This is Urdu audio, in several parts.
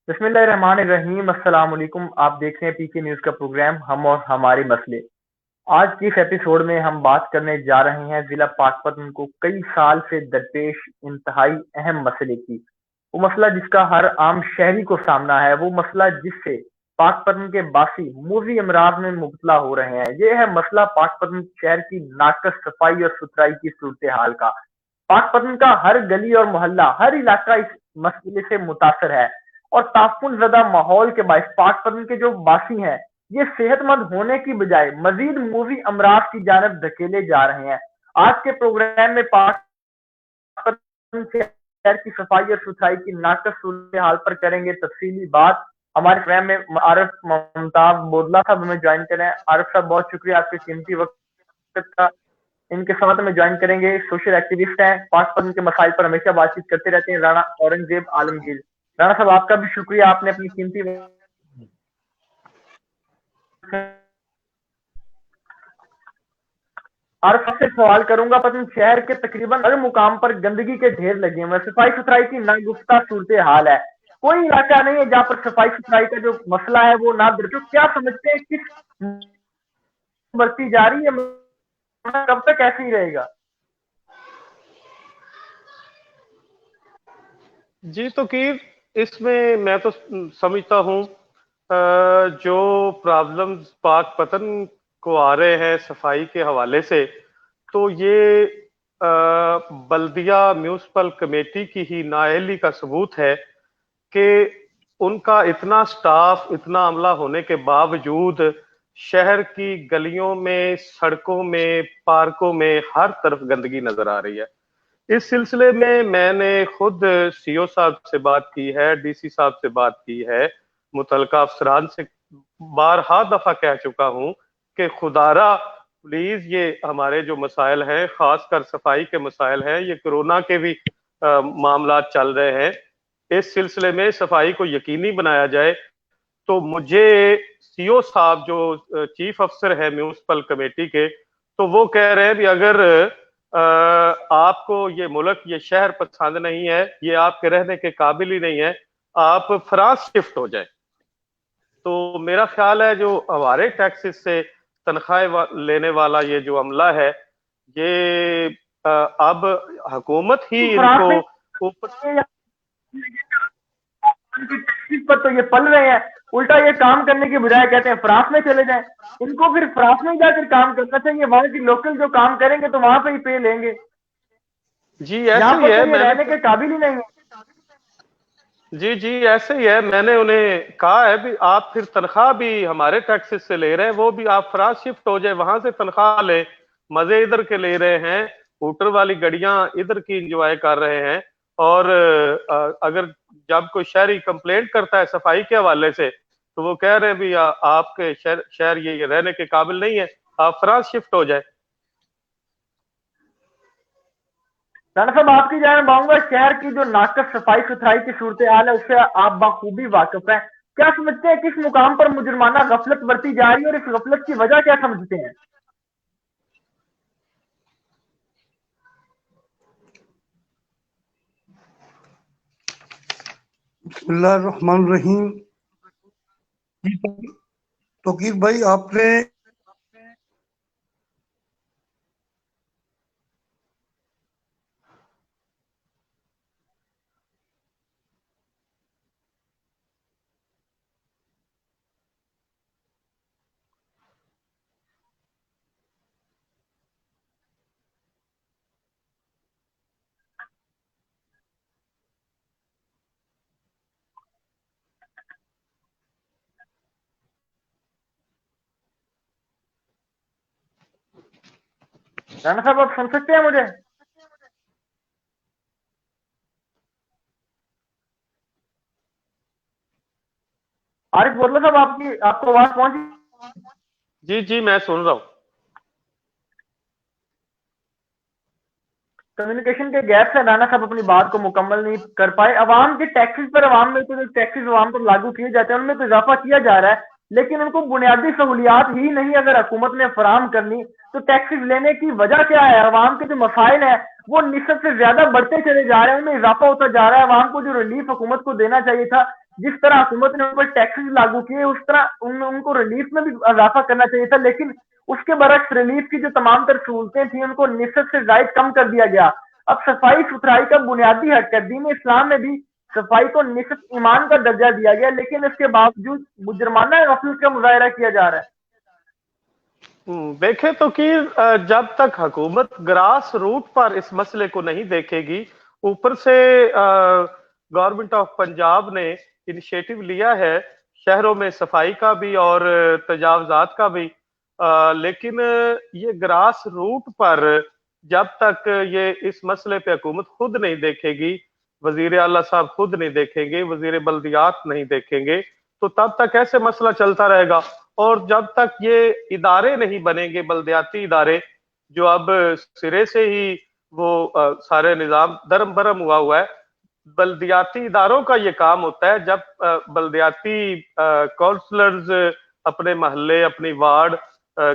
بسم اللہ الرحمن الرحیم، السلام علیکم۔ آپ دیکھ رہے ہیں پی کے نیوز کا پروگرام ہم اور ہمارے مسئلے۔ آج کی اس ایپیسوڈ میں ہم بات کرنے جا رہے ہیں ضلع پاک پتن کو کئی سال سے درپیش انتہائی اہم مسئلے کی۔ وہ مسئلہ جس کا ہر عام شہری کو سامنا ہے، وہ مسئلہ جس سے پاک پتن کے باسی موذی امراض میں مبتلا ہو رہے ہیں۔ یہ ہے مسئلہ پاک پتن شہر کی ناقص صفائی اور ستھرائی کی صورتحال کا۔ پاک پتن کا ہر گلی اور محلہ، ہر علاقہ اس مسئلے سے متاثر ہے، اور تعفن زدہ ماحول کے باعث پاک پتن کے جو باسی ہیں، یہ صحت مند ہونے کی بجائے مزید موذی امراض کی جانب دھکیلے جا رہے ہیں۔ آج کے پروگرام میں پاک پتن شہر کی صفائی اور ستھرائی کی ناقص صورتحال پر کریں گے تفصیلی بات۔ ہمارے پروگرام میں عارف ممتاز بودلہ صاحب ہمیں جوائن کریں۔ عارف صاحب بہت شکریہ آپ کے قیمتی وقت کا۔ ان کے ساتھ میں جوائن کریں گے سوشل ایکٹیوسٹ ہیں، پاک پتن کے مسائل پر ہمیشہ بات چیت کرتے رہتے ہیں، رانا اورنگزیب عالمگیر۔ رانا صاحب آپ کا بھی شکریہ، آپ نے اپنی قیمتی اور سب سے سوال کروں گا، پتن شہر کے تقریباً ہر مقام پر گندگی کے ڈھیر لگے ہوئے، صفائی ستھرائی کی ناگفتہ صورتحال ہے۔ کوئی علاقہ نہیں ہے جہاں پر صفائی ستھرائی کا جو مسئلہ ہے وہ نہ درج ہو۔ کیا سمجھتے ہیں کس بڑھتی جا رہی ہے، کب تک ایسے ہی رہے گا؟ جی توقیر، اس میں تو سمجھتا ہوں جو پرابلمز پاک پتن کو آ رہے ہیں صفائی کے حوالے سے، تو یہ بلدیہ میونسپل کمیٹی کی ہی نااہلی کا ثبوت ہے کہ ان کا اتنا سٹاف، اتنا عملہ ہونے کے باوجود شہر کی گلیوں میں، سڑکوں میں، پارکوں میں ہر طرف گندگی نظر آ رہی ہے۔ اس سلسلے میں نے خود سی او صاحب سے بات کی ہے، ڈی سی صاحب سے بات کی ہے، متعلقہ افسران سے بارہا دفعہ کہہ چکا ہوں کہ خدارا پلیز یہ ہمارے جو مسائل ہیں، خاص کر صفائی کے مسائل ہیں، یہ کورونا کے بھی معاملات چل رہے ہیں، اس سلسلے میں صفائی کو یقینی بنایا جائے۔ تو مجھے سی او صاحب جو چیف افسر ہے میونسپل کمیٹی کے، تو وہ کہہ رہے ہیں بھی اگر آپ کو یہ ملک، یہ شہر پسند نہیں ہے، یہ آپ کے رہنے کے قابل ہی نہیں ہے، آپ فرانس شفٹ ہو جائیں۔ تو میرا خیال ہے جو ہمارے ٹیکسز سے تنخواہ لینے والا یہ جو عملہ ہے، یہ اب حکومت ہی ان کو اوپر پر تو یہ پل رہے ہیں، الٹا یہ کام کرنے کی بجائے کہتے ہیں فرانس میں چلے جائیں۔ ان کو پھر فرانس میں جا کر کام کرنا چاہیے، وہاں کی لوکل جو کام کریں گے تو وہاں پہ ہی پے لیں گے۔ جی یہاں ایسے پر ہی ہے، تو یہ رہنے کے قابل ہی نہیں ہے۔ جی ایسے ہی ہے، میں نے انہیں کہا ہے بھی آپ پھر تنخواہ بھی ہمارے ٹیکسز سے لے رہے ہیں، وہ بھی آپ فرانس شفٹ ہو جائے، وہاں سے تنخواہ لیں، مزے ادھر کے لے رہے ہیں، ہوٹل والی گڑیاں ادھر کی انجوائے کر رہے ہیں، اور اگر جب کوئی شہری کمپلینٹ کرتا ہے صفائی کے حوالے سے تو وہ کہہ رہے ہیں بھی آپ کے شہر یہ رہنے کے قابل نہیں ہے، آپ فرانس شفٹ ہو جائے۔ رانا صاحب آپ کی جانب آؤں گا، شہر کی جو ناقص صفائی ستھرائی کی صورتحال ہے اس سے آپ بخوبی واقف ہیں۔ کیا سمجھتے ہیں کس مقام پر مجرمانہ غفلت برتی جا رہی ہے، اور اس غفلت کی وجہ کیا سمجھتے ہیں؟ بسم اللہ الرحمن الرحیم۔ توقیر بھائی، آپ نے رانا صاحب آپ سن سکتے ہیں مجھے؟ عارف بودلہ صاحب آپ کو آواز پہنچی؟ جی میں سن رہا ہوں۔ کمیونیکیشن کے گیپ سے رانا صاحب اپنی بات کو مکمل نہیں کر پائے۔ عوام کے ٹیکسز پر، عوام میں تو جو ٹیکسز عوام پر لاگو کیے جاتے ہیں ان میں تو اضافہ کیا جا رہا ہے، لیکن ان کو بنیادی سہولیات ہی نہیں اگر حکومت نے فراہم کرنی تو ٹیکسز لینے کی وجہ کیا ہے؟ عوام کے جو مسائل ہیں وہ نسبت سے زیادہ بڑھتے چلے جا رہے ہیں، ان میں اضافہ ہوتا جا رہا ہے۔ عوام کو جو ریلیف حکومت کو دینا چاہیے تھا جس طرح حکومت نے ان پر ٹیکسز لاگو کیے اس طرح ان کو ریلیف میں بھی اضافہ کرنا چاہیے تھا، لیکن اس کے برعکس ریلیف کی جو تمام تر سہولتیں تھیں ان کو نصف سے زائد کم کر دیا گیا۔ اب صفائی ستھرائی کا بنیادی حق ہے، دین اسلام میں بھی صفائی کو نصف ایمان کا درجہ دیا گیا، لیکن اس کے باوجود مجرمانہ غفلت کا مظاہرہ کیا جا رہا ہے۔ دیکھیں تو کہ جب تک حکومت گراس روٹ پر اس مسئلے کو نہیں دیکھے گی، اوپر سے گورنمنٹ آف پنجاب نے انیشیٹو لیا ہے شہروں میں صفائی کا بھی اور تجاوزات کا بھی، لیکن یہ گراس روٹ پر جب تک یہ اس مسئلے پہ حکومت خود نہیں دیکھے گی، وزیر اعلیٰ صاحب خود نہیں دیکھیں گے، وزیر بلدیات نہیں دیکھیں گے، تو تب تک ایسے مسئلہ چلتا رہے گا۔ اور جب تک یہ ادارے نہیں بنیں گے، بلدیاتی ادارے جو اب سرے سے ہی وہ سارے نظام درم برم ہوا ہے، بلدیاتی اداروں کا یہ کام ہوتا ہے جب بلدیاتی کونسلرز اپنے محلے اپنی وارڈ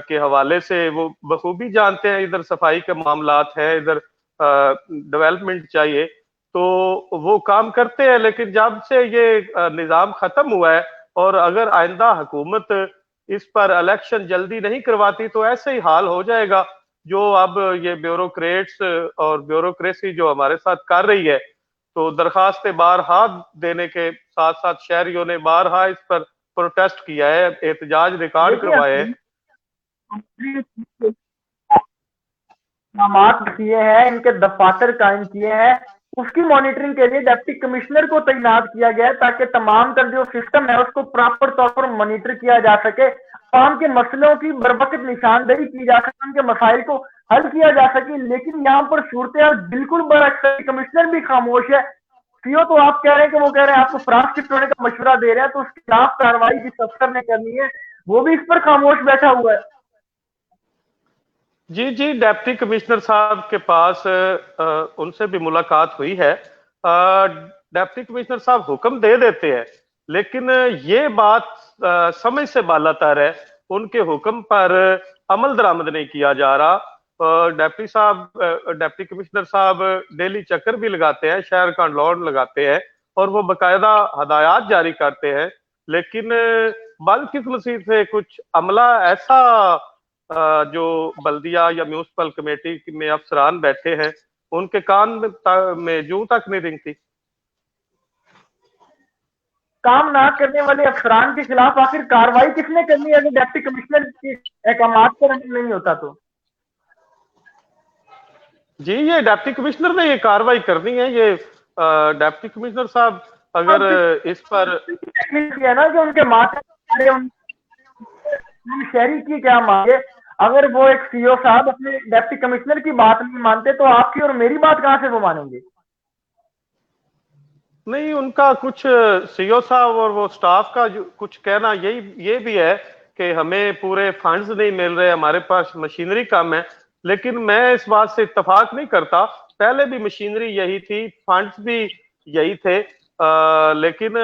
کے حوالے سے وہ بخوبی جانتے ہیں ادھر صفائی کے معاملات ہیں، ادھر ڈیولپمنٹ چاہیے، تو وہ کام کرتے ہیں۔ لیکن جب سے یہ نظام ختم ہوا ہے اور اگر آئندہ حکومت اس پر الیکشن جلدی نہیں کرواتی تو ایسے ہی حال ہو جائے گا جو اب یہ بیوروکریٹس اور بیوروکریسی جو ہمارے ساتھ کر رہی ہے۔ تو درخواستیں بارہا دینے کے ساتھ ساتھ شہریوں نے بارہا اس پر پروٹیسٹ کیا ہے، احتجاج ریکارڈ کروائے ہیں۔ کیے ہیں، ان کے دفاتر قائم کیے ہیں، اس کی مانیٹرنگ کے لیے ڈپٹی کمشنر کو تعینات کیا گیا ہے تاکہ تمام تر جو سسٹم ہے اس کو پراپر طور پر مانیٹر کیا جا سکے، عوام کے مسئلوں کی بروقت نشاندہی کی جا سکے، ان کے مسائل کو حل کیا جا سکے۔ لیکن یہاں پر صورتحال بالکل برعکس ہے، کمشنر بھی خاموش ہے۔ سیو تو آپ کہہ رہے ہیں کہ وہ کہہ رہے ہیں آپ کو فرانس شفٹ ہونے کا مشورہ دے رہے ہیں، تو اس کے خلاف کارروائی جس افسر نے کرنی ہے وہ بھی اس پر خاموش بیٹھا ہوا ہے۔ جی ڈیپٹی کمشنر صاحب کے پاس ان سے بھی ملاقات ہوئی ہے۔ ڈیپٹی کمشنر صاحب حکم دے دیتے ہیں، لیکن یہ بات سمجھ سے بالاتر ہے، ان کے حکم پر عمل درآمد نہیں کیا جا رہا۔ ڈیپٹی کمشنر صاحب ڈیلی چکر بھی لگاتے ہیں، شہر کا لارڈ لگاتے ہیں اور وہ باقاعدہ ہدایات جاری کرتے ہیں، لیکن بدقسمتی سے کچھ عملہ ایسا جو بلدیہ یا میونسپل کمیٹی میں افسران بیٹھے ہیں ان کے کان میں جوں تک نہیں رنگتی۔ کام نہ کرنے والے افسران کے خلاف آخر کاروائی کس نے کرنی ہے اگر ڈپٹی کمشنر کے احکامات پر عمل نہیں ہوتا تو؟ جی یہ ڈپٹی کمشنر نے یہ کاروائی کرنی ہے۔ یہ ڈپٹی کمشنر صاحب اگر اس پر ہے نا کہ ان کے ماتھے شہری کی کیا مانگے، اگر وہ ایک سی او صاحب اپنے ڈپٹی کمشنر کی بات نہیں مانتے تو آپ کی اور میری بات کہاں سے وہ مانیں گے؟ نہیں، ان کا کچھ سی او صاحب اور وہ سٹاف کا کچھ کہنا یہ بھی ہے کہ ہمیں پورے فنڈز نہیں مل رہے، ہمارے پاس مشینری کم ہے، لیکن میں اس بات سے اتفاق نہیں کرتا۔ پہلے بھی مشینری یہی تھی، فنڈز بھی یہی تھے، لیکن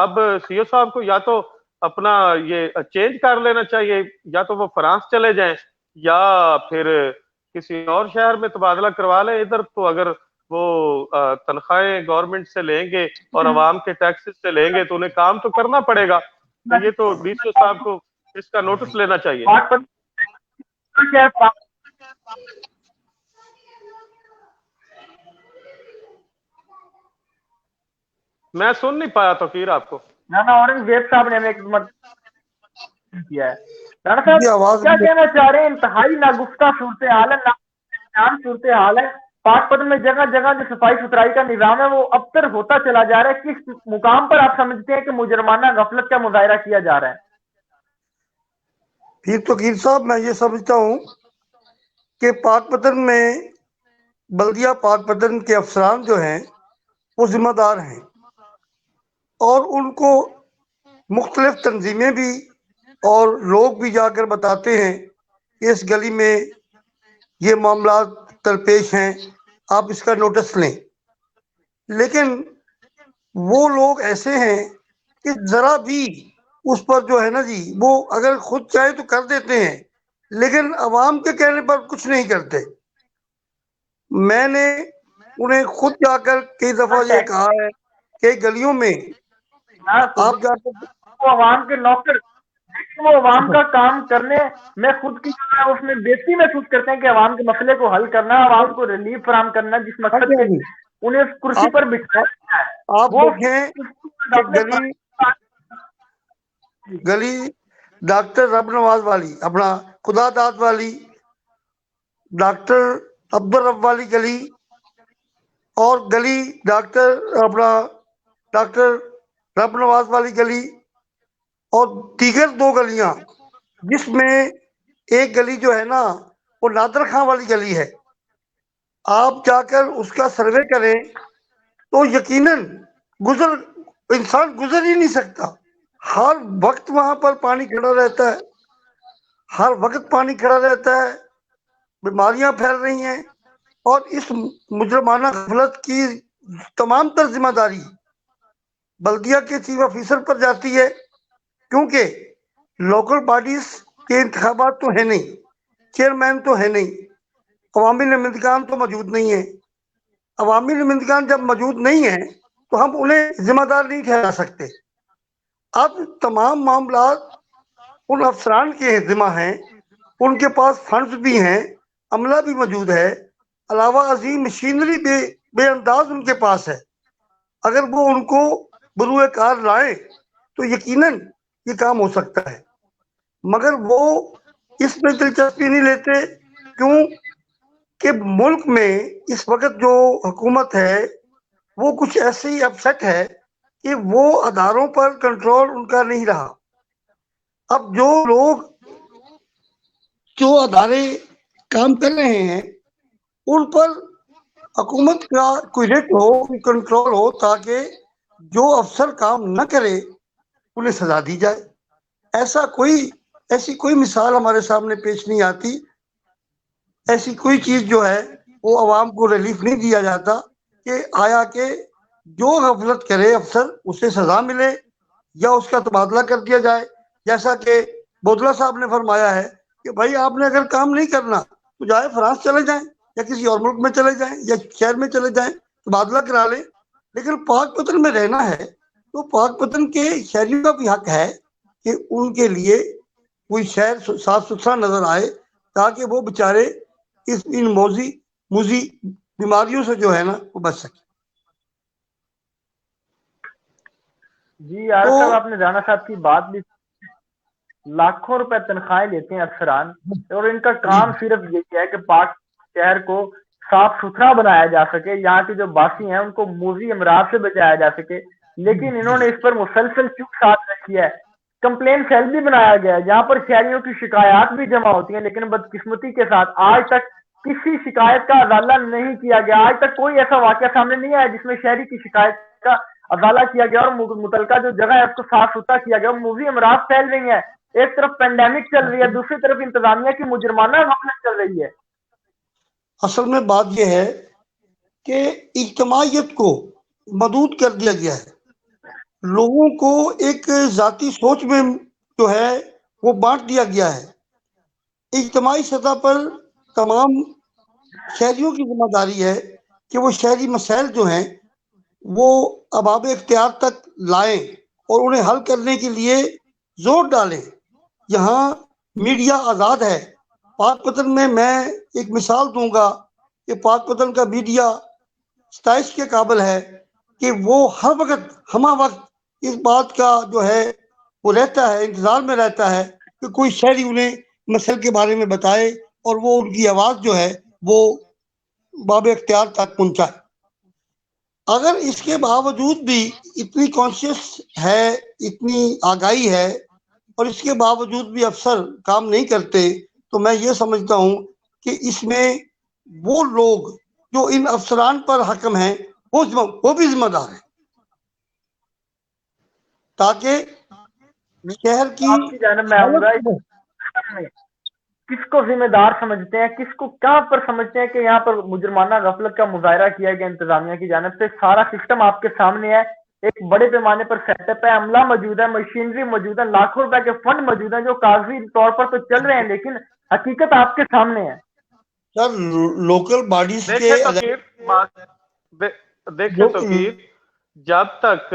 اب سی او صاحب کو یا تو اپنا یہ چینج کر لینا چاہیے، یا تو وہ فرانس چلے جائیں یا پھر کسی اور شہر میں تبادلہ کروا لیں۔ ادھر تو اگر وہ تنخواہیں گورنمنٹ سے لیں گے اور عوام کے ٹیکسز سے لیں گے تو انہیں کام تو کرنا پڑے گا۔ یہ تو ڈی سی او صاحب کو اس کا نوٹس لینا چاہیے۔ میں سن نہیں پایا توقیر آپ کو۔ اورنگ زیب صاحب نے ہمیں ایک کیا ہے۔ ڈاکٹر صاحب کیا کہنا چاہ رہے ہیں؟ انتہائی ناگفتہ صورتحال ہے، ناگفتہ صورتحال ہے۔ پاک پتن میں جگہ جگہ جو صفائی ستھرائی کا نظام ہے وہ ابتر ہوتا چلا جا رہا ہے۔ کس مقام پر آپ سمجھتے ہیں کہ مجرمانہ غفلت کا مظاہرہ کیا جا رہا ہے؟ پیر توقیر صاحب میں یہ سمجھتا ہوں کہ پاک پتن میں بلدیہ پاک پتن کے افسران جو ہیں وہ ذمہ دار ہیں، اور ان کو مختلف تنظیمیں بھی اور لوگ بھی جا کر بتاتے ہیں کہ اس گلی میں یہ معاملات درپیش ہیں، آپ اس کا نوٹس لیں۔ لیکن وہ لوگ ایسے ہیں کہ ذرا بھی اس پر جو ہے نا جی وہ اگر خود چاہے تو کر دیتے ہیں، لیکن عوام کے کہنے پر کچھ نہیں کرتے۔ میں نے انہیں خود جا کر کئی دفعہ یہ کہا ہے کہ گلیوں میں آپ کیا وہ عوام کے نوکر، لیکن وہ عوام کا کام کرنے میں خود کی جو ہے اس میں بےزتی محسوس کرتے ہیں کہ عوام کے مسئلے کو حل کرنا، عوام کو ریلیف فراہم کرنا، جس مقصد سے انہیں اس کرسی پر بٹھایا گیا ہے آپ وہ دیکھیں کہ گلی ڈاکٹر رب نواز والی، اپنا خدا داد والی، ڈاکٹر عبدالرب والی گلی، اور گلی اپنا ڈاکٹر رب نواز والی گلی، اور دیگر 2 گلیاں، جس میں ایک گلی جو ہے نا وہ نادر خان والی گلی ہے. آپ جا کر اس کا سروے کریں تو یقیناً انسان گزر ہی نہیں سکتا. ہر وقت وہاں پر پانی کھڑا رہتا ہے، ہر وقت پانی کھڑا رہتا ہے، بیماریاں پھیل رہی ہیں. اور اس مجرمانہ غفلت کی تمام تر ذمہ داری بلدیہ کے چیف آفیسر پر جاتی ہے، کیونکہ لوکل باڈیز کے انتخابات تو ہے نہیں، چیئرمین تو ہے نہیں، عوامی نمائندگان تو موجود نہیں ہیں. عوامی نمائندگان جب موجود نہیں ہیں تو ہم انہیں ذمہ دار نہیں ٹھہرا سکتے. اب تمام معاملات ان افسران کے ذمہ ہیں، ان کے پاس فنڈز بھی ہیں، عملہ بھی موجود ہے، علاوہ ازیں مشینری بے انداز ان کے پاس ہے. اگر وہ ان کو بروئے کار لائیں تو یقیناً یہ کام ہو سکتا ہے، مگر وہ اس میں دلچسپی نہیں لیتے. کیوں کہ ملک میں اس وقت جو حکومت ہے وہ کچھ ایسی اپسیٹ ہے کہ وہ اداروں پر کنٹرول ان کا نہیں رہا. اب جو ادارے کام کر رہے ہیں ان پر حکومت کا کوئی ریٹ ہو، کوئی کنٹرول ہو، تاکہ جو افسر کام نہ کرے انہیں سزا دی جائے. ایسی کوئی مثال ہمارے سامنے پیش نہیں آتی، ایسی کوئی چیز جو ہے وہ عوام کو ریلیف نہیں دیا جاتا کہ آیا کہ جو غفلت کرے افسر اسے سزا ملے یا اس کا تبادلہ کر دیا جائے. جیسا کہ بودلہ صاحب نے فرمایا ہے کہ بھائی آپ نے اگر کام نہیں کرنا تو جائے فرانس چلے جائیں یا کسی اور ملک میں چلے جائیں یا شہر میں چلے جائیں، تبادلہ کرا لیں. لیکن پاک پتن میں رہنا ہے تو پاک پتن کے شہریوں کا بھی حق ہے کہ ان کے لیے کوئی شہر صاف ستھرا نظر آئے، تاکہ وہ بےچارے ان موذی بیماریوں سے جو ہے نا وہ بچ سکے. جی یار صاحب، آپ نے رانا صاحب کی بات بھی، لاکھوں روپے تنخواہیں لیتے ہیں افسران اور ان کا کام صرف یہی ہے کہ پاک شہر کو صاف ستھرا بنایا جا سکے، یہاں کے جو باسی ہیں ان کو موذی امراض سے بچایا جا سکے. لیکن انہوں نے اس پر مسلسل چپ ساتھ رکھی ہے. کمپلین سیل بھی بنایا گیا ہے جہاں پر شہریوں کی شکایات بھی جمع ہوتی ہیں، لیکن بدقسمتی کے ساتھ آج تک کسی شکایت کا ازالہ نہیں کیا گیا. آج تک کوئی ایسا واقعہ سامنے نہیں آیا جس میں شہری کی شکایت کا ازالہ کیا گیا اور متعلقہ جو جگہ ہے اس کو صاف ستھرا کیا گیا. موذی امراض پھیل رہی ہیں، ایک طرف پینڈیمک چل رہی ہے، دوسری طرف انتظامیہ کی مجرمانہ غفلت چل رہی ہے. اصل میں بات یہ ہے کہ اجتماعیت کو محدود کر دیا گیا ہے، لوگوں کو ایک ذاتی سوچ میں جو ہے وہ بانٹ دیا گیا ہے. اجتماعی سطح پر تمام شہریوں کی ذمہ داری ہے کہ وہ شہری مسائل جو ہیں وہ اباب اختیار تک لائیں اور انہیں حل کرنے کے لیے زور ڈالیں. یہاں میڈیا آزاد ہے. پاک پتن میں ایک مثال دوں گا کہ پاک پتن کا میڈیا ستائش کے قابل ہے کہ وہ ہر وقت ہمہ وقت اس بات کا جو ہے وہ رہتا ہے، انتظار میں رہتا ہے کہ کوئی شہری انہیں مسئلے کے بارے میں بتائے اور وہ ان کی آواز جو ہے وہ باب اختیار تک پہنچائے. اگر اس کے باوجود بھی اتنی کانشیس ہے، اتنی آگاہی ہے، اور اس کے باوجود بھی افسر کام نہیں کرتے، تو میں یہ سمجھتا ہوں کہ اس میں وہ لوگ جو ان افسران پر حاکم ہیں وہ بھی ذمہ دار ہیں، تاکہ شہر آپ کی جانب میں آؤں گا، کس کو ذمہ دار سمجھتے ہیں، کس کو کہاں پر سمجھتے ہیں کہ یہاں پر مجرمانہ غفلت کا مظاہرہ کیا گیا انتظامیہ کی جانب سے؟ سارا سسٹم آپ کے سامنے ہے، ایک بڑے پیمانے پر سیٹ اپ ہے، عملہ موجود ہے، مشینری موجود ہے، لاکھوں روپے کے فنڈ موجود ہیں جو کاغذی طور پر تو چل رہے ہیں لیکن حقیقت آپ کے سامنے ہے. سر لوکل باڈیز کے دیکھیں توقیر، جب تک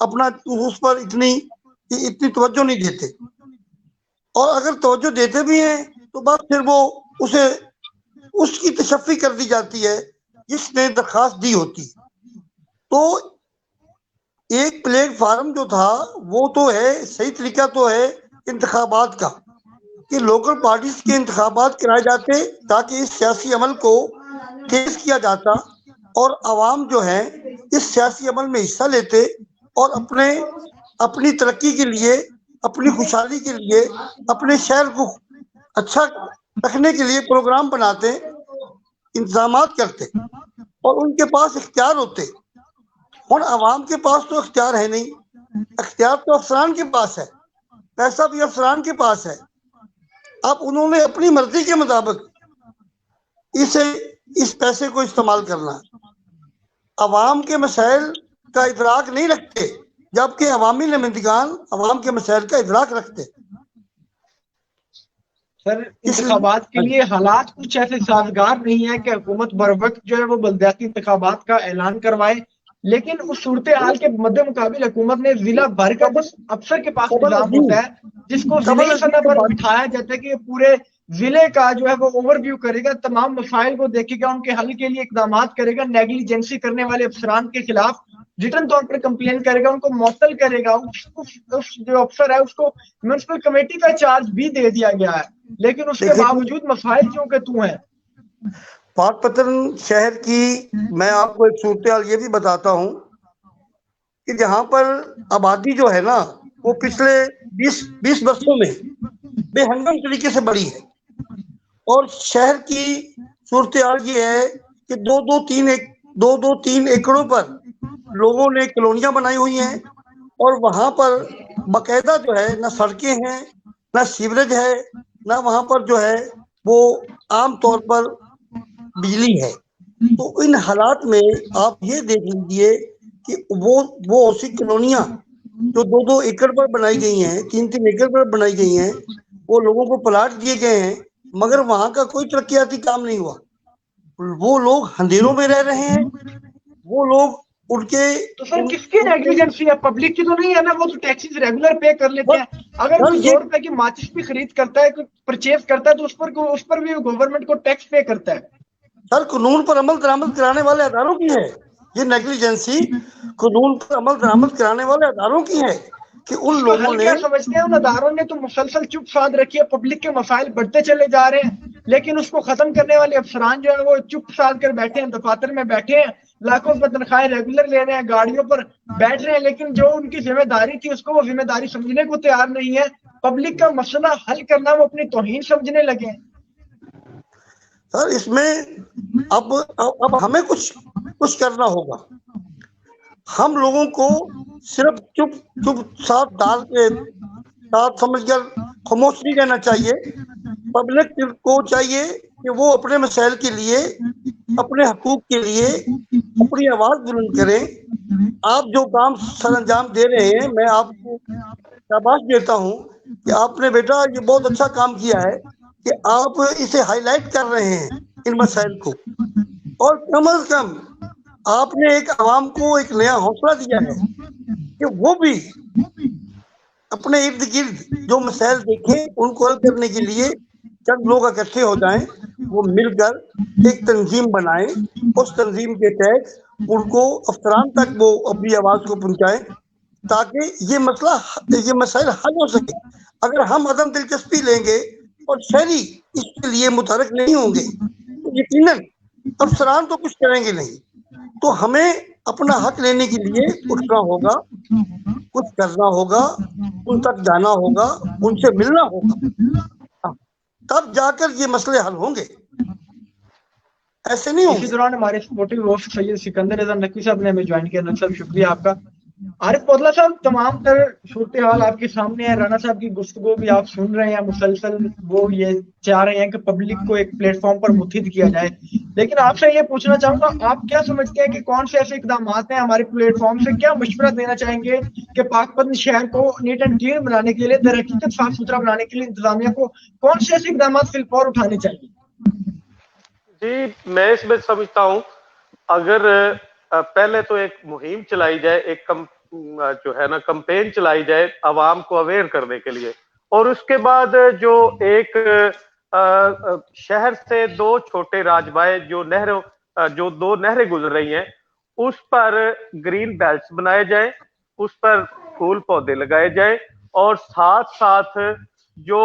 اپنا اس پر اتنی توجہ نہیں دیتے، اور اگر توجہ دیتے بھی ہیں تو بس پھر وہ اس کی تشفی کر دی جاتی ہے جس نے درخواست دی ہوتی. تو ایک پلیٹ فارم جو تھا وہ تو ہے، صحیح طریقہ تو ہے انتخابات کا، کہ لوکل پارٹیز کے انتخابات کرائے جاتے تاکہ اس سیاسی عمل کو تیز کیا جاتا اور عوام جو ہے اس سیاسی عمل میں حصہ لیتے اور اپنی ترقی کے لیے، اپنی خوشحالی کے لیے، اپنے شہر کو اچھا رکھنے کے لیے پروگرام بناتے، انتظامات کرتے اور ان کے پاس اختیار ہوتے. اور عوام کے پاس تو اختیار ہے نہیں، اختیار تو افسران کے پاس ہے، پیسہ بھی افسران کے پاس ہے. اب انہوں نے اپنی مرضی کے مطابق اس پیسے کو استعمال کرنا ہے. عوام کے مسائل کا ادراک نہیں رکھتے، جبکہ عوامی نمائندگان عوام کے مسائل کا ادراک رکھتے. سر انتخابات کے لیے حالات کچھ ایسے سازگار نہیں ہے کہ حکومت بر وقت جو ہے وہ بلدیاتی انتخابات کا اعلان کروائے، لیکن اس صورتحال کے مد مقابل حکومت نے ضلع بھر کا جس افسر کے پاس نظام ہوتا ہے جس کو ضلعی سطح پر بٹھایا جاتا ہے کہ پورے ضلع کا جو ہے وہ اوور ویو کرے گا، تمام مسائل کو دیکھے گا، ان کے حل کے لیے اقدامات کرے گا، نیگلیجنسی کرنے والے افسران کے خلاف ریٹن طور پر کمپلین کرے گا، ان کو معطل کرے گا. اس جو افسر ہے اس کو میونسپل کمیٹی کا چارج بھی دے دیا گیا ہے، لیکن اس کے باوجود مسائل کیوں کہ تو ہیں. پاک پتن شہر کی میں آپ کو ایک صورتحال یہ بھی بتاتا ہوں کہ جہاں پر آبادی جو ہے نا وہ پچھلے 20 برسوں میں بے ہنگم طریقے سے بڑھی ہے، اور شہر کی صورتحال یہ ہے کہ دو تین ایکڑوں پر لوگوں نے کالونیاں بنائی ہوئی ہیں، اور وہاں پر باقاعدہ جو ہے نہ سڑکیں ہیں، نہ سیوریج ہے، نہ وہاں پر جو ہے وہ عام طور پر بجلی ہے. تو ان حالات میں آپ یہ دیکھ لیجیے کہ وہ ایسی کالونیاں جو 2 ایکڑ پر بنائی گئی ہیں، 3 ایکڑ پر بنائی گئی ہیں، وہ لوگوں کو پلاٹ دیے گئے ہیں، مگر وہاں کا کوئی ترقیاتی کام نہیں ہوا. وہ لوگ اندھیروں میں رہ رہے ہیں، وہ لوگ ان کے تو سر کس کی نیگلیجنسی ہے؟ پبلک کی تو نہیں ہے نا؟ وہ تو ٹیکسز ریگولر پے کر لیتے ہیں. اگر کوئی 100 روپے کی ماچس بھی خرید کرتا ہے، کوئی پرچیز کرتا ہے، تو اس پر بھی گورنمنٹ کو ٹیکس پے کرتا ہے. سر قانون پر عمل درآمد کرانے والے اداروں کی ہے یہ نیگلیجنسی، قانون پر عمل درآمد کرانے والے اداروں کی ہے کہ ان لوگوں نے. کیا سمجھتے ہیں ان اداروں نے تو مسلسل چپ سادھ رکھی ہے، پبلک کے مسائل بڑھتے چلے جا رہے ہیں، لیکن اس کو ختم کرنے والے افسران جو ہیں وہ چپ سادھ کر بیٹھے ہیں، دفاتر میں بیٹھے ہیں، لاکھوں روپے تنخواہیں ریگولر لے رہے ہیں، گاڑیوں پر بیٹھ رہے ہیں، لیکن جو ان کی ذمہ داری تھی اس کو وہ ذمہ داری سمجھنے کو تیار نہیں ہے. پبلک کا مسئلہ حل کرنا وہ اپنی توہین سمجھنے لگے ہیں. سر اس میں اب ہمیں کچھ کرنا ہوگا. ہم لوگوں کو صرف چپ ساتھ ڈال کے ساتھ سمجھ کر خاموش نہیں رہنا چاہیے. پبلک کو چاہیے کہ وہ اپنے مسائل کے لیے، اپنے حقوق کے لیے اپنی آواز بلند کریں. آپ جو کام سر انجام دے رہے ہیں میں آپ کو شاباش دیتا ہوں کہ آپ نے بیٹا یہ بہت اچھا کام کیا ہے کہ آپ اسے ہائی لائٹ کر رہے ہیں ان مسائل کو، اور کم از کم آپ نے ایک عوام کو ایک نیا حوصلہ دیا ہے کہ وہ بھی اپنے ارد گرد جو مسائل دیکھیں ان کو حل کرنے کے لیے چند لوگ اکٹھے ہو جائیں، وہ مل کر ایک تنظیم بنائیں، اس تنظیم کے تحت ان کو افسران تک وہ اپنی آواز کو پہنچائیں تاکہ یہ مسائل حل ہو سکے. اگر ہم عدم دلچسپی لیں گے اور شہری اس کے لیے متحرک نہیں ہوں گے تو یقیناً افسران تو کچھ کریں گے نہیں. تو ہمیں اپنا حق لینے کے لیے اٹھنا ہوگا، کچھ کرنا ہوگا، ان تک جانا ہوگا، ان سے ملنا ہوگا، تب جا کر یہ مسئلے حل ہوں گے، ایسے نہیں ہوں اسی گے. دوران ہمارے سپورٹنگ ہوسٹ سید سکندر رضا نقوی صاحب نے ہمیں جوائن کیا. نقوی صاحب شکریہ آپ کا. عارف پودلا صاحب تمام تر صورتحال آپ کے سامنے ہے، رانا صاحب کی گفتگو بھی آپ سن رہے ہیں، مسلسل وہ یہ چاہ رہے ہیں کہ پبلک کو ایک پلیٹ فارم پر متحد کیا جائے. لیکن آپ سے یہ پوچھنا چاہوں گا آپ کیا سمجھتے ہیں کہ کون سے ایسے اقدامات ہیں ہمارے پلیٹ فارم سے کیا مشورہ دینا چاہیں گے کہ پاک پتن شہر کو نیٹ اینڈ کلین بنانے کے لیے، در حقیقت صاف ستھرا بنانے کے لیے انتظامیہ کو کون سے ایسے اقدامات فی الفور اٹھانے چاہیے؟ جی میں اس میں سمجھتا ہوں اگر پہلے تو ایک مہم چلائی جائے، ایک جو ہے نا کمپین چلائی جائے عوام کو اویئر کرنے کے لیے. اور اس کے بعد جو ایک شہر سے 2 چھوٹے راجبائے جو 2 نہریں گزر رہی ہیں اس پر گرین بیلٹس بنائے جائیں, اس پر پھول پودے لگائے جائیں, اور ساتھ ساتھ جو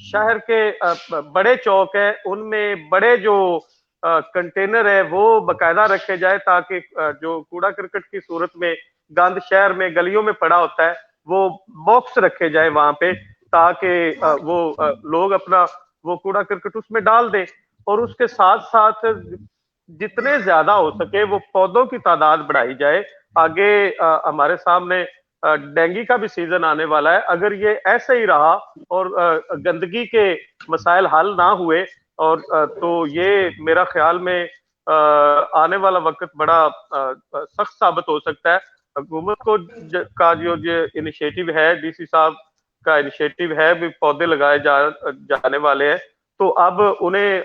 شہر کے بڑے چوک ہیں ان میں بڑے جو کنٹینر ہے وہ باقاعدہ رکھے جائے تاکہ جو کوڑا کرکٹ کی صورت میں گند شہر میں گلیوں میں پڑا ہوتا ہے وہ باکس رکھے جائے وہاں پہ تاکہ وہ لوگ اپنا وہ کوڑا کرکٹ اس میں ڈال دیں. اور اس کے ساتھ ساتھ جتنے زیادہ ہو سکے وہ پودوں کی تعداد بڑھائی جائے. آگے ہمارے سامنے ڈینگی کا بھی سیزن آنے والا ہے. اگر یہ ایسے ہی رہا اور گندگی کے مسائل حل نہ ہوئے اور تو یہ میرا خیال میں آنے والا وقت بڑا سخت ثابت ہو سکتا ہے. حکومت کو کا جو یہ انیشیٹو ہے, ڈی سی صاحب کا انیشیٹو ہے بھی پودے لگائے جانے والے ہیں, تو اب انہیں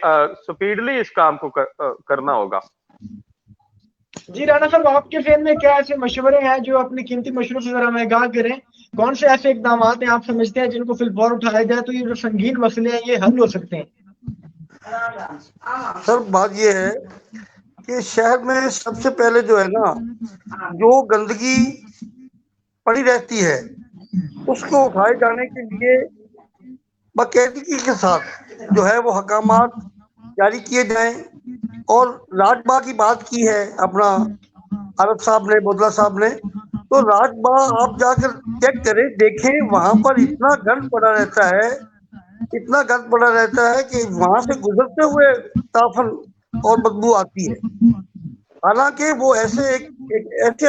سپیڈلی اس کام کو کرنا ہوگا. جی رانا صاحب, آپ کے ذہن میں کیا ایسے مشورے ہیں جو اپنی قیمتی مشوروں سے ذرا آگاہ کریں؟ کون سے ایسے اقدامات ہیں آپ سمجھتے ہیں جن کو فی الفور اٹھایا جائے تو یہ جو سنگین مسئلے ہیں یہ حل ہو سکتے ہیں؟ سر بات یہ ہے کہ شہر میں سب سے پہلے جو ہے نا جو گندگی پڑی رہتی ہے اس کو اٹھائے جانے کے لیے باقاعدگی کے ساتھ جو ہے وہ حکامات جاری کیے جائیں. اور راج باغ کی بات کی ہے اپنا عارف صاحب نے, بودلہ صاحب نے, تو راج باغ آپ جا کر چیک کریں, دیکھیں وہاں پر اتنا گند پڑا رہتا ہے کہ وہاں سے گزرتے ہوئے تافن اور بدبو آتی ہے. حالانکہ وہ ایسے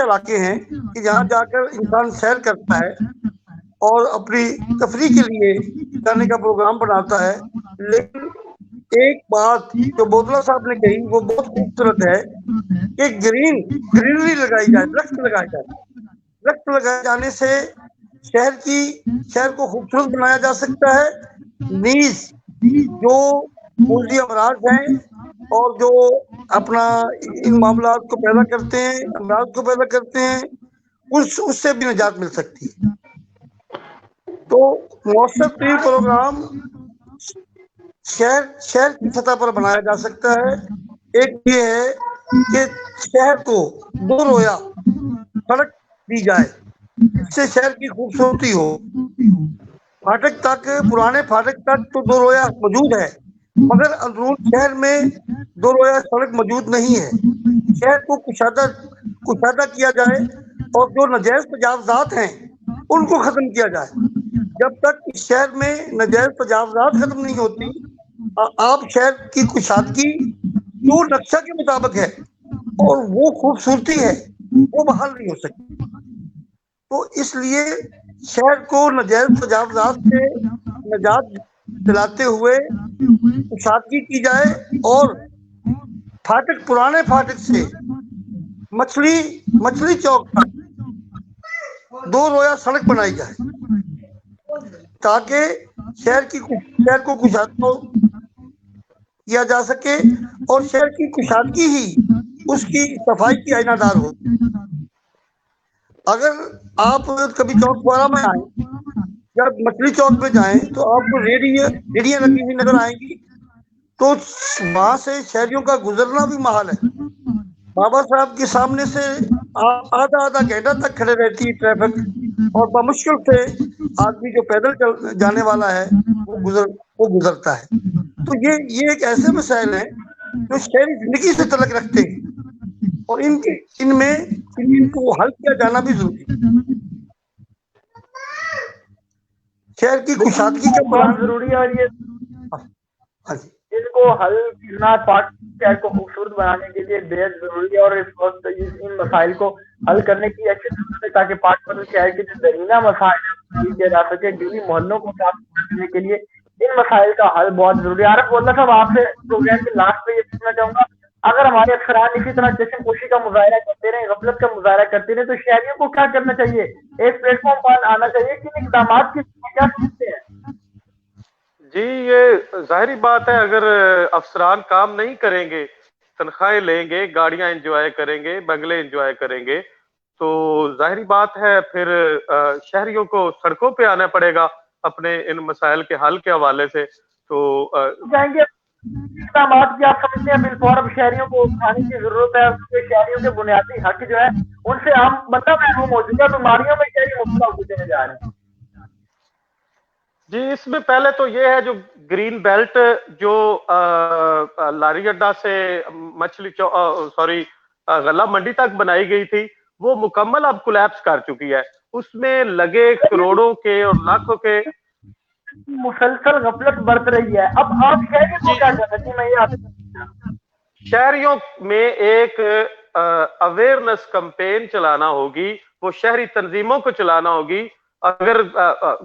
علاقے ہیں کہ جہاں جا کر انسان سیر کرتا ہے اور اپنی تفریح کے لیے جانے کا پروگرام بناتا ہے. لیکن ایک بات جو بودلہ صاحب نے کہی وہ بہت خوبصورت ہے کہ گرینری لگائی جائے, درخت لگائے جائے. درخت لگائے جانے سے شہر کو خوبصورت بنایا جا سکتا ہے. نیز جو موذی امراض ہیں اور جو اپنا ان معاملات کو پیدا کرتے ہیں, امراض کو پیدا کرتے ہیں, اس سے بھی نجات مل سکتی ہے. تو مؤثر ترین پروگرام شہر کی سطح پر بنایا جا سکتا ہے. ایک یہ ہے کہ شہر کو 2 رویا سڑک دی جائے جس سے شہر کی خوبصورتی ہو. پھاٹک تک, پرانے پھاٹک تک تو 2 رویا موجود ہے مگر اندرون شہر میں 2 رویا سڑک موجود نہیں ہے. شہر کو کشادہ کیا جائے اور جو ناجائز تجاوزات ہیں ان کو ختم کیا جائے. جب تک اس شہر میں ناجائز تجاوزات ختم نہیں ہوتی, آپ شہر کی کشادگی جو نقشہ کے مطابق ہے اور وہ خوبصورتی ہے وہ بحال نہیں ہو سکتی. تو اس لیے شہر کو ناجائز تجاوزات سے نجات دلاتے ہوئے کشادگی کی جائے اور پرانے پھاٹک سے مچھلی چوک تک 2 رویا سڑک بنائی جائے تاکہ شہر کو کشادہ کیا جا سکے اور شہر کی کشادگی ہی اس کی صفائی کی آئینہ دار ہو. اگر آپ کبھی چوک پورا میں آئیں یا مچھلی چوک میں جائیں تو آپ کو ریڑیاں لگی ہوئی نظر آئیں گی, تو وہاں سے شہریوں کا گزرنا بھی محال ہے. بابا صاحب کے سامنے سے آدھا گھنٹہ تک کھڑے رہتی ہے ٹریفک, اور بمشکل سے آدمی جو پیدل جانے والا ہے وہ گزرتا ہے. تو یہ ایک ایسے مسائل ہیں جو شہری زندگی سے تعلق رکھتے ہیں اور ان کو حل کیا جانا بھی ضروری ہے. شہر کی کشادگی کا بہت ضروری ہے, اور یہ ان کو حل کرنا پاک شہر کو خوبصورت بنانے کے لیے بےحد ضروری ہے. اور اس وقت ان مسائل کو حل کرنے کی ایسی ضرورت ہے تاکہ پاک پتن شہر کے جو درینہ مسائل ہیں کیا جا سکے. گلی محلوں کو صاف کرنے کے لیے ان مسائل کا حل بہت ضروری ہے. عارف بولنا صاحب, آپ سے پروگرام کے لاسٹ پہ یہ پوچھنا چاہوں گا, اگر ہمارے افسران اسی طرح چشم پوشی کا مظاہرہ کرتے رہے, غفلت کا مظاہرہ کرتے رہے, تو شہریوں کو کیا کرنا چاہیے؟ ایک پلیٹ فارم پر آنا چاہیے. کن اقدامات کی کیا سمجھتے ہیں؟ جی یہ ظاہری بات ہے, اگر افسران کام نہیں کریں گے, تنخواہیں لیں گے, گاڑیاں انجوائے کریں گے, بنگلے انجوائے کریں گے, تو ظاہری بات ہے پھر شہریوں کو سڑکوں پہ آنا پڑے گا اپنے ان مسائل کے حل کے حوالے سے. تو جائیں گے اقدامات کی آپ سمجھتے ہیں بالفور اب شہریوں کو اٹھانے کی ضرورت ہے, کیونکہ شہریوں کے بنیادی حق جو ہے ان سے عام بندہ محروم ہو چکا ہے, بیماریوں میں شہری مبتلا ہوتے جا رہے ہیں. جی اس میں پہلے تو یہ ہے جو گرین بیلٹ جو لاری اڈا سے مچھلی سوری غلہ منڈی تک بنائی گئی تھی وہ مکمل اب کولیپس کر چکی ہے. اس میں لگے کروڑوں کے اور لاکھوں کے مسلسل غفلت برت رہی ہے. اب آپ شہری کو کیا کر سکتے ہیں, میں یہ آپ شہریوں میں ایک اویئرنس کمپین چلانا ہوگی, وہ شہری تنظیموں کو چلانا ہوگی. اگر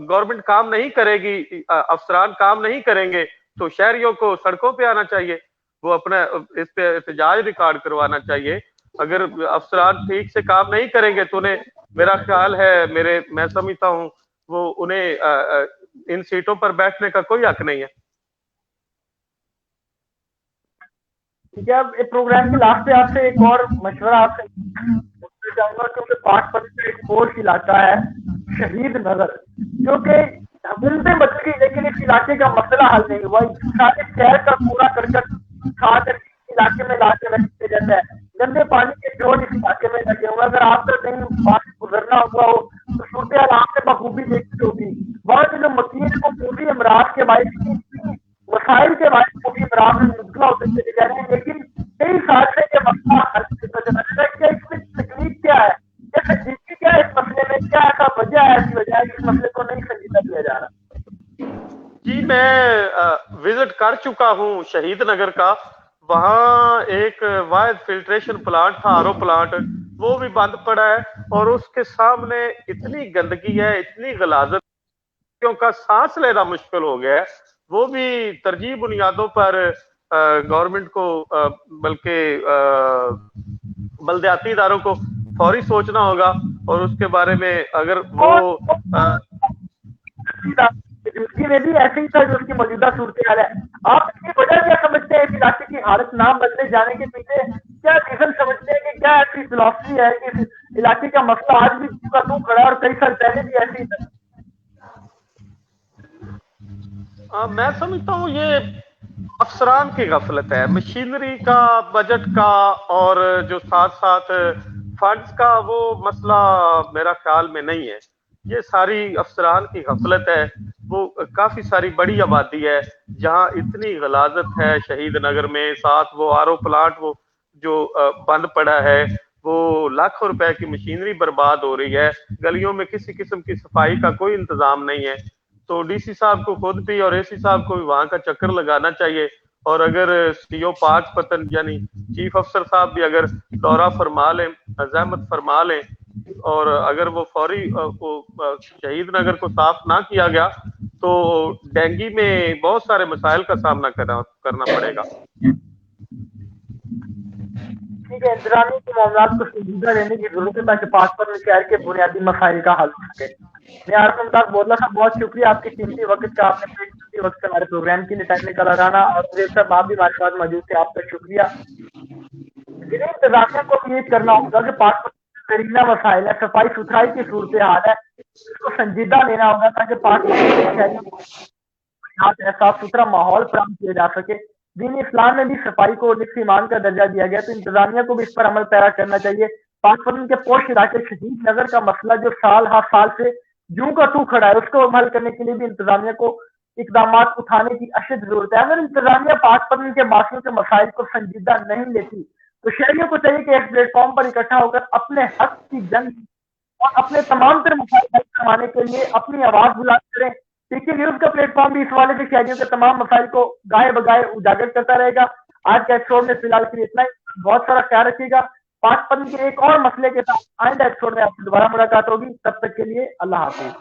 گورنمنٹ کام نہیں کرے گی, افسران کام نہیں کریں گے تو شہریوں کو سڑکوں پہ آنا چاہیے, وہ اپنا اس پہ احتجاج ریکارڈ کروانا چاہیے. اگر افسران ٹھیک سے کام نہیں کریں گے تو انہیں میرا خیال ہے میں سمجھتا ہوں وہ انہیں ان سیٹوں پر بیٹھنے کا کوئی حق نہیں ہے. ٹھیک ہے, اب پروگرام کے لاسٹ پہ آپ سے ایک اور مشورہ آپ سے چاہوں گا, کیونکہ پاک پتن کا ایک پوش علاقہ ہے شہید نگر, جو کہ حکومتیں بدل گئی لیکن اس علاقے کا مسئلہ حل نہیں ہوا. سارے شہر کا کوڑا کرکٹ کھا کر علاقے میں لا کے رکھ دیا جاتا ہے, گندے پانی کے جوڑ اس علاقے میں لگے ہوئے. اگر آپ کا کہیں پاس گزرنا ہوا ہو تو صورتحال آپ نے بخوبی دیکھی ہوگی. وہاں کے جو مکین کو پوری امراض کے باعث وسائل کے باعث پوری امراض میں مبتلا ہوتے چلے جا رہے ہیں, لیکن کئی سال سے یہ مسئلہ حل ہوتا چلا جا رہا ہے. کیا اس میں تکلیف کیا ہے, یہ سنجیدگی کیا ہے اس مسئلے میں, کیا ایسا وجہ ہے, ایسی وجہ ہے کہ اس مسئلے کو نہیں سنجیدہ لیا جا رہا؟ جی میں وزٹ کر چکا ہوں شہید نگر کا. وہاں ایک واحد فلٹریشن پلانٹ تھا, آر او پلانٹ, وہ بھی بند پڑا ہے. اور اس کے سامنے اتنی گندگی ہے, اتنی غلاظت کا سانس لینا مشکل ہو گیا ہے. وہ بھی ترجیح بنیادوں پر گورنمنٹ کو بلکہ بلدیاتی اداروں کو فوری سوچنا ہوگا, اور اس کے بارے میں اگر وہ میں بھی ایسے ہی تھا جو اس کی موجودہ صورتحال ہے. آپ اس کی وجہ کیا سمجھتے ہیں اس علاقے کی حالت نہ بدلے جانے کے پیچھے کیا ریزن سمجھتے ہیں, کہ کیا ایسی فلاسفی ہے کہ اس علاقے کا مسئلہ آج بھی کا تو کھڑا ہے اور کئی سال پہلے بھی ایسی ہی تھا؟ میں سمجھتا ہوں یہ افسران کی غفلت ہے, مشینری کا, بجٹ کا, اور جو ساتھ ساتھ فنڈز کا وہ مسئلہ میرا خیال میں نہیں ہے. یہ ساری افسران کی غفلت ہے. وہ کافی ساری بڑی آبادی ہے جہاں اتنی غلاظت ہے شہید نگر میں, ساتھ وہ آر او پلانٹ وہ جو بند پڑا ہے, وہ لاکھوں روپے کی مشینری برباد ہو رہی ہے. گلیوں میں کسی قسم کی صفائی کا کوئی انتظام نہیں ہے. تو ڈی سی صاحب کو خود بھی اور اے سی صاحب کو بھی وہاں کا چکر لگانا چاہیے. اور اگر سی او پاک پتن یعنی چیف افسر صاحب بھی اگر دورہ فرما لیں, زحمت فرما لیں, اور اگر وہ فوری شہید نگر کو صاف نہ کیا گیا تو ڈینگی میں بہت سارے مسائل کا سامنا کرنا پڑے گا. ٹھیک ہے, انتظامیہ کے معاملات کو سنجیدہ لینے کی ضرورت ہے تاکہ پاک پتن شہر کے بنیادی مسائل کا حل ہو سکے. میں عارف ممتاز بودلہ صاحب بہت شکریہ آپ کے قیمتی وقت کا, آپ نے قیمتی وقت سے ہمارے پروگرام کے لیے ٹائم نکالا رانا, اور صاحب آپ بھی ہمارے ساتھ موجود تھے, آپ کا شکریہ. ضلع انتظامیہ کو یہ کرنا ہوگا کہ پاک پتن زرینہ مسائل ہے, صفائی ستھرائی کی صورتحال ہے, اس کو سنجیدہ لینا ہوگا تاکہ پاک پتن کے شہریوں کو صاف ستھرا ماحول فراہم کیا جا سکے. دین اسلام میں بھی صفائی کو نصف ایمان کا درجہ دیا گیا, تو انتظامیہ کو بھی اس پر عمل پیرا کرنا چاہیے. پاک پتن کے پوش علاقے شہید نگر کا مسئلہ جو سال ہر سال سے جوں کا تو کھڑا ہے, اس کو حل کرنے کے لیے بھی انتظامیہ کو اقدامات اٹھانے کی اشد ضرورت ہے. اگر انتظامیہ پاک پتن کے معاشروں کے مسائل کو سنجیدہ نہیں لیتی تو شہریوں کو چاہیے کہ ایک پلیٹ فارم پر اکٹھا ہو کر اپنے حق کی جنگ اور اپنے تمام تر مسائل حل کروانے کے لیے اپنی آواز بلند کریں. ٹھیک ہے, نیوز کا پلیٹ فارم بھی اس والے سے شہریوں کے تمام مسائل کو گائے بگائے اجاگر کرتا رہے گا. آج کا ایپیسوڈ میں فی الحال کے لیے اتنا ہی. بہت سارا خیال رکھیے گا. پاک پتن کے ایک اور مسئلے کے ساتھ آئندہ ایپیسوڈ میں آپ سے دوبارہ ملاقات ہوگی. تب تک کے لیے اللہ حافظ.